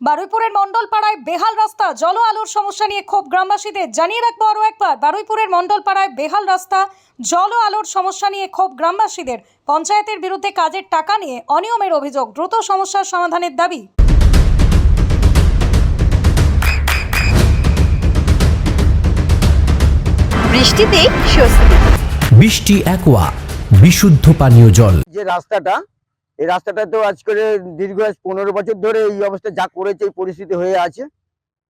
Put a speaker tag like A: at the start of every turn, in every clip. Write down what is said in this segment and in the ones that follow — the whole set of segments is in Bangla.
A: বারুইপুরের মণ্ডলপাড়ায় বেহাল রাস্তা, জল ও আলোর সমস্যা নিয়ে ক্ষোভ গ্রামবাসীদের। জানিয়ে রাখবো আরও একবার, বারুইপুরের মণ্ডলপাড়ায় বেহাল রাস্তা, জল ও আলোর সমস্যা নিয়ে ক্ষোভ গ্রামবাসীদের। পঞ্চায়েতের বিরুদ্ধে কাজের টাকা নিয়ে অনিয়মের অভিযোগ, দ্রুত সমস্যার সমাধানের দাবি।
B: বৃষ্টিতে স্বস্তি।
C: বৃষ্টি অ্যাকোয়া বিশুদ্ধ পানীয় জল।
D: যে রাস্তাটা, এই রাস্তাটা তো আজকে দীর্ঘ 15 বছর ধরে এই অবস্থা যা করেছে এই পরিস্থিতি হয়ে আছে,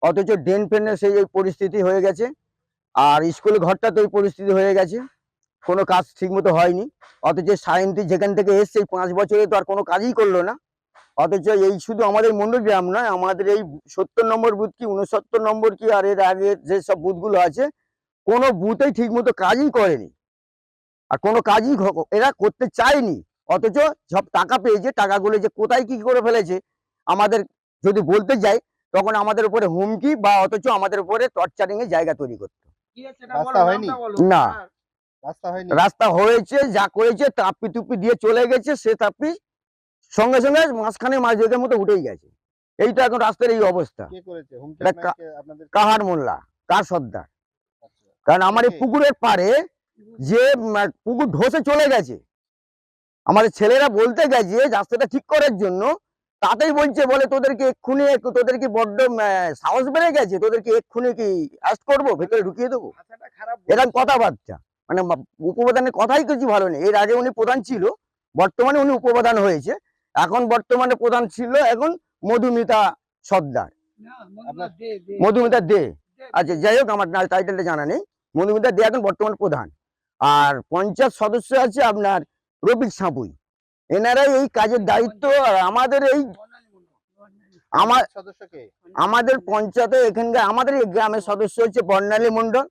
D: অথচ ড্রেন ফ্রেনের সেই এই পরিস্থিতি হয়ে গেছে। আর স্কুল ঘরটা তো এই পরিস্থিতি হয়ে গেছে, কোনো কাজ ঠিকমতো হয়নি। অথচ সায়েন্টি যেখান থেকে এসছে 5 বছরে তো আর কোনো কাজই করলো না। অথচ এই শুধু আমাদের মন্ডল গ্রাম নয়, আমাদের এই 70 নম্বর বুথ কি 69 নম্বর কি আর এর আগে যেসব বুথগুলো আছে, কোনো বুথেই ঠিকমতো কাজই করেনি আর কোনো কাজই এরা করতে চায়নি। অথচ সব টাকা পেয়েছে, টাকাগুলো যে কোথায় কি করে ফেলেছে আমাদের যদি বলতে যাই তখন আমাদের উপরে হুমকি বা অথচ আমাদের উপরে টর্চারিং এর জায়গা তৈরি করতো। না, রাস্তা হয়েছে, যা করেছে তাপ্পি টুপ্পি দিয়ে চলে গেছে, সে তাপ্পি সঙ্গে সঙ্গে মাঝখানে মাঝের মতো উঠেই গেছে। এইটা এখন রাস্তার এই অবস্থা। কাহার মোল্লা, কার সর্দার, কারণ আমার এই পুকুরের পাড়ে যে পুকুর ধসে চলে গেছে, আমাদের ছেলেরা বলতে গেছে রাস্তাটা ঠিক করার জন্য, তাতেই বলছে বলে তোদেরকে এক্ষুনি, তোদেরকে বড্ড সাহস বেড়ে গেছে, তোদেরকে এক্ষুনি কি অ্যারেস্ট করবো, ভেতরে ঢুকিয়ে দেবো, এরকম কথাবার্তা। মানে উপপ্রধানের কথাই কিছু ভালো নেই। এর আগে উনি প্রধান ছিল, বর্তমানে উনি উপপ্রধান হয়েছে। এখন বর্তমানে প্রধান ছিল এখন মধুমিতা সর্দার, মধুমিতা দে। আচ্ছা, যাই হোক, আমার টাইটেলটা জানা নেই। মধুমিতা দে এখন বর্তমান প্রধান। আর পঞ্চায়েত সদস্য আছে আপনার রফিক সাঁপুই। এনারাই এই কাজের দায়িত্ব। আর আমাদের এই আমাদের পঞ্চায়েতে এখানকার আমাদের এই গ্রামের সদস্য হচ্ছে বর্ণালী মন্ডল।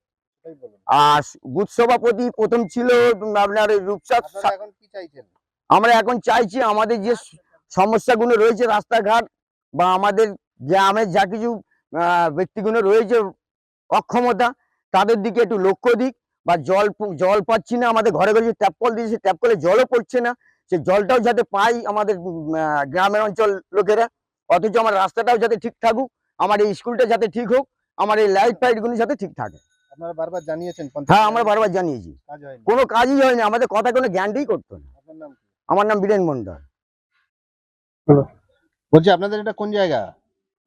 D: আর বুথ সভাপতি প্রথম ছিল আপনার রূপসাদ। আমরা এখন চাইছি আমাদের যে সমস্যাগুলো রয়েছে রাস্তাঘাট বা আমাদের গ্রামের যা কিছু ব্যক্তিগুলো রয়েছে অক্ষমতা, তাদের দিকে একটু লক্ষ্য দিক। বা জল পাচ্ছি না, আমাদের ঘরে ঘরে ট্যাপ কল দিয়েছে, ট্যাপ কলে জলও পড়ছে না, সে জলটাও যাতে পাই আমাদের গ্রামের অঞ্চল লোকেরা। অথচ আমার রাস্তাটাও যাতে ঠিক থাকুক, আমার এই স্কুলটা যাতে ঠিক হোক, আমার এই লাইট ফাইটগুলো যাতে ঠিক থাকে।
E: আপনারা বারবার জানিয়েছেন?
D: হ্যাঁ, আমরা বারবার জানিয়েছি, কোনো কাজই হয়নি, আমাদের কথা কোনো জ্ঞানটাই করতো না। আমার নাম বীরেন মন্ডল।
E: বলছি আপনাদের এটা কোন জায়গা?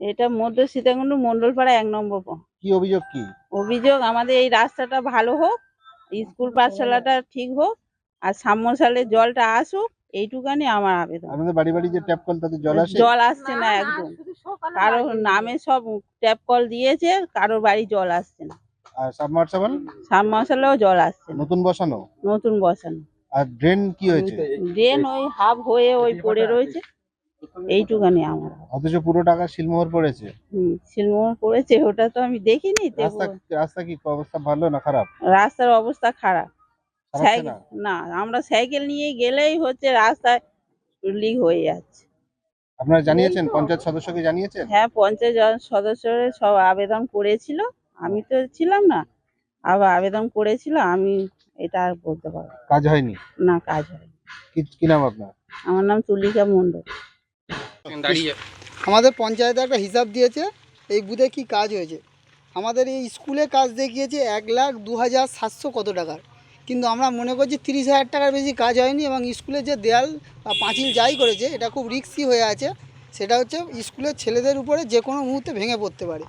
F: এটা মধ্য সীতাকুণ্ড মণ্ডলপাড়া 1 নম্বর।
E: কি অভিযোগ? কি
F: অভিযোগ? আমাদের এই রাস্তাটা ভালো হোক, স্কুল পাঠশালাটা ঠিক হোক, আর সাবমার্সালের জলটা আসুক, এইটুকানি আমার আবেদন।
E: আপনাদের বাড়ি বাড়ি যে ট্যাপ কল, তাতে জল আসে?
F: জল আসছে না একদম, কারো নামে সব ট্যাপ কল দিয়েছে, কারোর বাড়ি জল আসছে না।
E: আর সাবমার্সিবল?
F: সাবমার্সালেও জল আসছে না।
E: নতুন বসানো?
F: নতুন বসানো।
E: আর ড্রেন কি হয়েছে?
F: ড্রেন ওই হাফ হয়ে ওই পড়ে রয়েছে, এইটুকানি আমার।
E: অথচ পুরো টাকা সিলমোহর পড়েছে।
F: সিলমোহর পড়েছে, ওটা তো আমি দেখিনি।
E: রাস্তা কি অবস্থা ভালো না খারাপ?
F: রাস্তার অবস্থা খারাপ। না, আমরা সাইকেল নিয়ে গেলেই হচ্ছে রাস্তায় লিক হয়ে যাচ্ছে।
E: আপনারা জানিয়েছেন? পঞ্চায়েত সদস্যকে জানিয়েছেন?
F: হ্যাঁ, পঞ্চায়েত সদস্যরা সব আবেদন করেছিল, আমি তো ছিলাম না, আবার আবেদন করেছিল। আমি এটা আর বলতে পারবো
E: কাজ হয়নি?
F: না, কাজ হয়নি।
E: কি নাম আপনার?
F: আমার নাম তুলিকা মণ্ডল।
G: আমাদের পঞ্চায়েতে একটা হিসাব দিয়েছে এই বুথে কি কাজ হয়েছে। আমাদের এই স্কুলে কাজ দেখিয়েছে 1,02,700 কত টাকার, কিন্তু আমরা মনে করছি 30,000 টাকার বেশি কাজ হয়নি। এবং স্কুলের যে দেয়াল বা পাঁচিল যাই করেছে, এটা খুব রিস্কি হয়ে আছে। সেটা হচ্ছে স্কুলের ছেলেদের উপরে যে কোনো মুহূর্তে ভেঙে পড়তে পারে,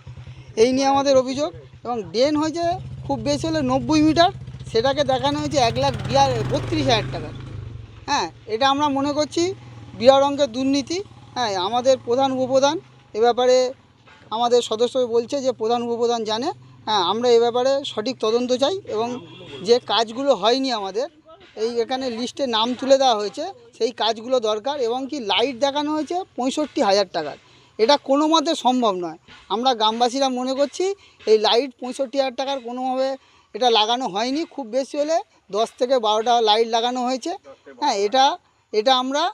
G: এই নিয়ে আমাদের অভিযোগ। এবং ড্রেন হয়েছে খুব বেশি হলে 90 মিটার, সেটাকে দেখানো হয়েছে 1,32,000 টাকার। হ্যাঁ, এটা আমরা মনে করছি বিরাট অঙ্কের দুর্নীতি। হ্যাঁ, আমাদের প্রধান উপপ্রধান এ ব্যাপারে আমাদের সদস্য বলছে যে প্রধান উপপ্রধান জানে। হ্যাঁ, আমরা এ ব্যাপারে সঠিক তদন্ত চাই এবং যে কাজগুলো হয়নি আমাদের এই এখানে লিস্টে নাম তুলে দেওয়া হয়েছে, সেই কাজগুলো দরকার। এবং কি লাইট দেখানো হয়েছে 65,000 টাকার, এটা কোনো মতে সম্ভব নয়। আমরা গ্রামবাসীরা মনে করছি এই লাইট 65,000 টাকার কোনোভাবে এটা লাগানো হয়নি। খুব বেশি হলে 10 থেকে 12টা লাইট লাগানো হয়েছে। হ্যাঁ, এটা আমরা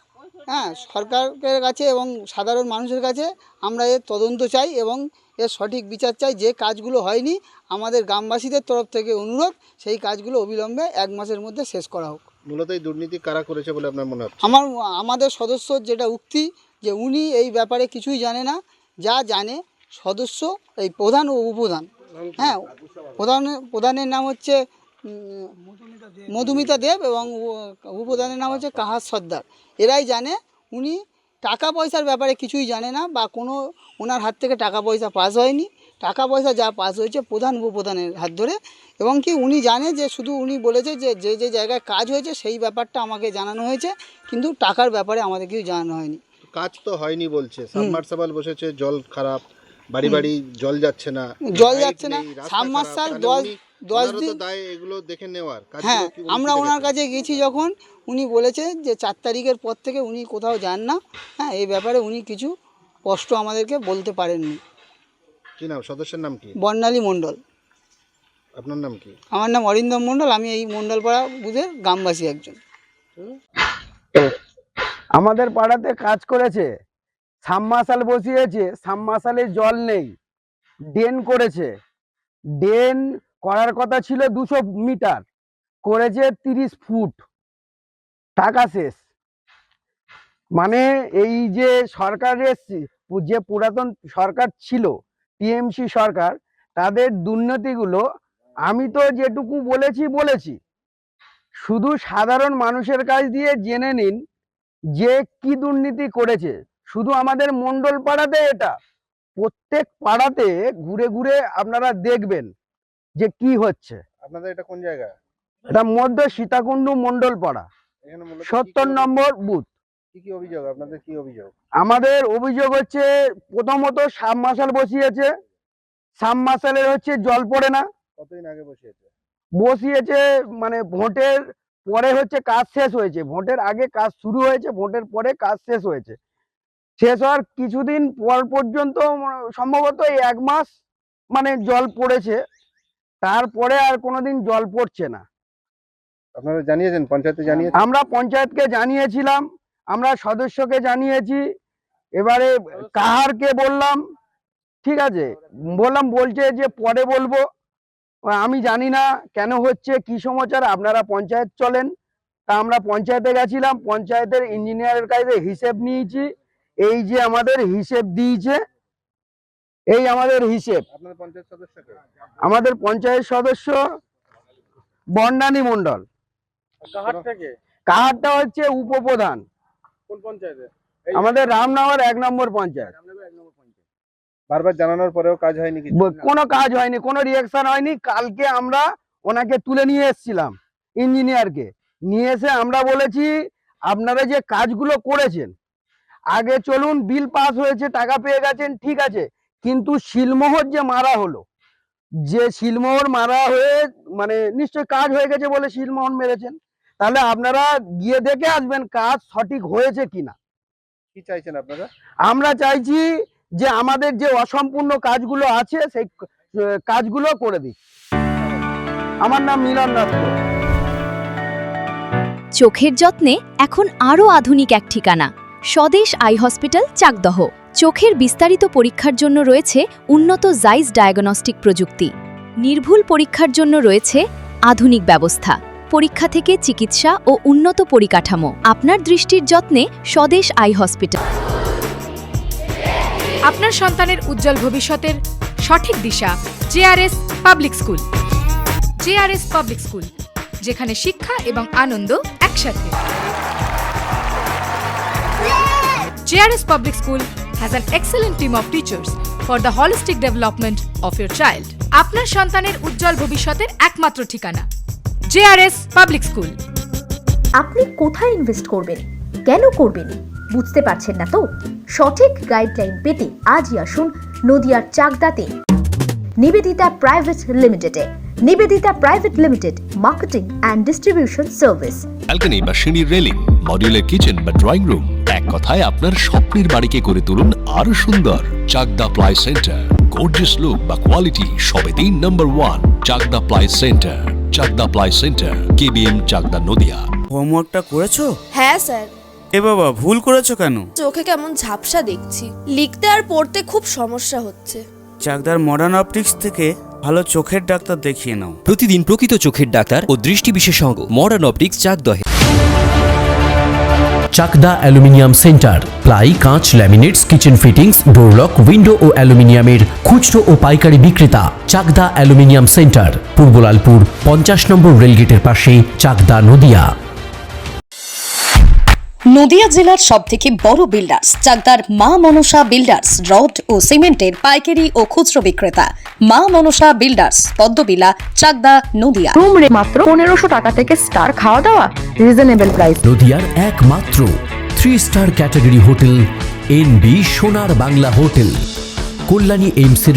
G: সরকারের কাছে এবং সাধারণ মানুষের কাছে আমরা এর তদন্ত চাই এবং এর সঠিক বিচার চাই। যে কাজগুলো হয়নি, আমাদের গ্রামবাসীদের তরফ থেকে অনুরোধ সেই কাজগুলো অবিলম্বে 1 মাসের মধ্যে শেষ করা হোক।
E: মূলত এই দুর্নীতি কারা করেছে বলে আপনার মনে হচ্ছে?
G: আমাদের সদস্যর যেটা উক্তি যে উনি এই ব্যাপারে কিছুই জানে না যা জানে সদস্য, এই প্রধান ও উপপ্রধান, হ্যাঁ, প্রধানের নাম হচ্ছে মধুমিতা দেব এবং উপপ্রধানের নাম হচ্ছে কাহার সর্দার। এরাই জানে। উনি টাকা পয়সার ব্যাপারে কিছুই জানে না, বা কোনো ওনার হাত থেকে টাকা পয়সা পাস হয়নি। টাকা পয়সা যা পাস হয়েছে প্রধান উপপ্রধানের হাত ধরে, এবং কি উনি জানে যে শুধু উনি বলেছে যে যে যে জায়গায় কাজ হয়েছে সেই ব্যাপারটা আমাকে জানানো হয়েছে, কিন্তু টাকার ব্যাপারে আমাদের কিছু জানানো হয়নি।
E: কাজ তো হয়নি বলছে, সাবমার্সিবল বসেছে, জল খারাপ, বাড়ি বাড়ি জল যাচ্ছে না,
G: জল যাচ্ছে না, সাবমার্সাল 10 দিন।
E: দায় এগুলো দেখে নেওয়ার কাজ।
G: হ্যাঁ, আমরা ওনার কাছে গেছি যখন, উনি বলেছে যে 4 তারিখের পর থেকে উনি কোথাও যান না। হ্যাঁ, এই ব্যাপারে উনি কিছু স্পষ্ট আমাদেরকে বলতে পারেননি।
E: কি নাম সদস্যের নাম কি?
G: বর্ণালী মণ্ডল।
E: আপনার নাম কি?
G: আমার নাম অরিন্দম মণ্ডল, আমি এই মণ্ডলপাড়া বুথের গ্রামবাসী একজন।
D: আমাদের পাড়াতে কাজ করেছে, সাবমার্শাল বসিয়েছে, সাবমার্শালে জল নেই, ড্রেন করেছে, ড্রেন করার কথা ছিল 200 মিটার, করেছে 30 ফুট, টাকা শেষ। মানে এই যে সরকারের যে পুরাতন সরকার ছিল, টিএমসি সরকার, তাদের দুর্নীতিগুলো আমি তো যেটুকু বলেছি, শুধু সাধারণ মানুষের কাছ দিয়ে জেনে নিন যে কি দুর্নীতি করেছে। শুধু আমাদের মণ্ডল পাড়াতে এটা, প্রত্যেক পাড়াতে ঘুরে ঘুরে আপনারা দেখবেন যে কি হচ্ছে।
E: আপনাদের এটা কোন জায়গা?
D: এটা মধ্য সীতাকুণ্ড মণ্ডল পাড়া,
E: এখানে মূলত
D: 70 নম্বর বুথ।
E: কি কি অভিযোগ? আপনাদের কি অভিযোগ?
D: আমাদের অভিযোগ হচ্ছে, প্রথমত সাবমার্শাল বসিয়েছে, সাবমার্শালের হচ্ছে জল পড়ে না।
E: কতদিন আগে
D: বসিয়েছে মানে ভোটের পরে হচ্ছে কাজ শেষ হয়েছে, ভোটের আগে কাজ শুরু হয়েছে, ভোটের পরে কাজ শেষ হয়েছে। শেষ হওয়ার কিছুদিন পর পর্যন্ত সম্ভবত এই 1 মাস মানে জল পড়েছে, তারপরে আর কোনোদিন জল পড়ছে না।
E: আপনারা জানিয়েছেন, পঞ্চায়েতে জানিয়েছেন?
D: আমরা পঞ্চায়েতকে জানিয়েছিলাম, আমরা সদস্যকে জানিয়েছি, এবারে কাহারকে বললাম, ঠিক আছে বললাম, বলছে যে পরে বলবো। আমি জানি না কেন হচ্ছে, কি সমাচার, আপনারা পঞ্চায়েত চলেন। তা আমরা পঞ্চায়েতে গেছিলাম, পঞ্চায়েতের ইঞ্জিনিয়ারের কাছে হিসেব নিয়েছি, এই যে আমাদের হিসেব দিয়েছে, এই আমাদের হিসেব।
E: আপনাদের পঞ্চায়েত সদস্যকে?
D: আমাদের পঞ্চায়েত সদস্য বর্ণালী মণ্ডল। কাহারটা হচ্ছে উপপ্রধান।
E: কোন পঞ্চায়েতে?
D: আমাদের রামনগর 1 নম্বর পঞ্চায়েত।
E: বারবার জানানোর পরেও কাজ হয়নি কিছু?
D: কোনো কাজ হয়নি, কোনো রিয়াকশন হয়নি। কালকে আমরা ওনাকে তুলে নিয়ে এসেছিলাম, ইঞ্জিনিয়ারকে নিয়ে এসে আমরা বলেছি, আপনারা যে কাজগুলো করেছেন, আগে চলুন, বিল পাস হয়েছে, টাকা পেয়ে গেছেন, ঠিক আছে, কিন্তু শিলমোহর যে মারা হলো, যে শিলমোহর মারা হয়ে মানে নিশ্চয় কাজ হয়ে গেছে বলে শিলমোহর মেরেছেন, তাহলে আপনারা গিয়ে দেখে আসবেন কাজ সঠিক হয়েছে কিনা।
E: কি চাইছেন আপনারা?
D: আমরা চাইছি যে আমাদের যে অসম্পূর্ণ কাজগুলো আছে সেই কাজগুলো করে দিই। আমার নাম মিলন দত্ত।
B: চোখের যত্নে এখন আরও আধুনিক এক ঠিকানা, স্বদেশ আই হসপিটাল, চাকদহ। চোখের বিস্তারিত পরীক্ষার জন্য রয়েছে উন্নত জাইস ডায়াগনস্টিক প্রযুক্তি। নির্ভুল পরীক্ষার জন্য রয়েছে আধুনিক ব্যবস্থা, পরীক্ষা থেকে চিকিৎসা ও উন্নত পরিকাঠামো। আপনার দৃষ্টির যত্নে স্বদেশ আই হসপিটাল।
H: আপনার সন্তানের উজ্জ্বল ভবিষ্যতের সঠিক দিশা JRS public school. JRS public school, যেখানে শিক্ষা এবং আনন্দ একসাথে। JRS public school has an excellent team of teachers for the holistic development of your child. আপনার সন্তানের উজ্জ্বল ভবিষ্যতের একমাত্র ঠিকানা জেআরএস পাবলিক স্কুল।
I: আপনি কোথায় ইনভেস্ট করবেন, কেন করবেন, বুঝতে পারছেন না তো? সঠিক গাইডলাইন পেতে আজই আসুন নদিয়ার চাকদাতে নিবেদিতা প্রাইভেট লিমিটেডে। Nivedita private limited, marketing and distribution service.
C: Balcony বা সিঁড়ির রেলিং, মডিউলার কিচেন বা ড্রয়িং রুম, এক কথায় আপনার স্বপ্নের বাড়িকে করে তুলুন আরো সুন্দর। Chakdah ply centre, gorgeous look বা কোয়ালিটি সবে 3 number 1 Chakdah ply centre. Chakdah ply centre, KBM, Chakdah, Nadia.
J: হোমওয়ার্কটা করেছো?
K: হ্যাঁ স্যার।
J: এ বাবা, ভুল করেছো কেন?
K: চোখে কেমন ঝাপসা দেখছি, লিখতে আর পড়তে খুব সমস্যা হচ্ছে।
J: চাকদার মডার্ন অপটিক্স থেকে ভালো চোখের ডাক্তার দেখিয়ে নাও।
C: প্রতিদিন প্রকৃত চোখের ডাক্তার ও দৃষ্টি বিশেষজ্ঞ মডার্ন অপটিক্স, চাকদহে।
L: চাকদা অ্যালুমিনিয়াম সেন্টার, প্লাই, কাঁচ, laminates, kitchen fittings, door lock, window ও অ্যালুমিনিয়ামের খুচরো ও পাইকারি বিক্রেতা। চাকদা অ্যালুমিনিয়াম সেন্টার, পূর্ব লালপুর 50 নম্বর রেলগেটের পাশে, চাকদা, নদিয়া।
A: নদিয়া জেলার সবথেকে বড় বিল্ডার্স চাকদার মা মনসা বিল্ডার্স, রড ও সিমেন্টের পাইকারি ও খুচরো বিক্রেতা। মা মনসা বিল্ডার্স, পদ্মবিলা, চাকদা, নদিয়া।
I: রুম রে মাত্র 1500 টাকা থেকে স্টার, খাওয়া দাওয়া রিজনেবল প্রাইস।
L: নদিয়ার একমাত্র 3 স্টার ক্যাটাগরি হোটেল NB সোনার বাংলা হোটেল, কল্যাণী এইমসের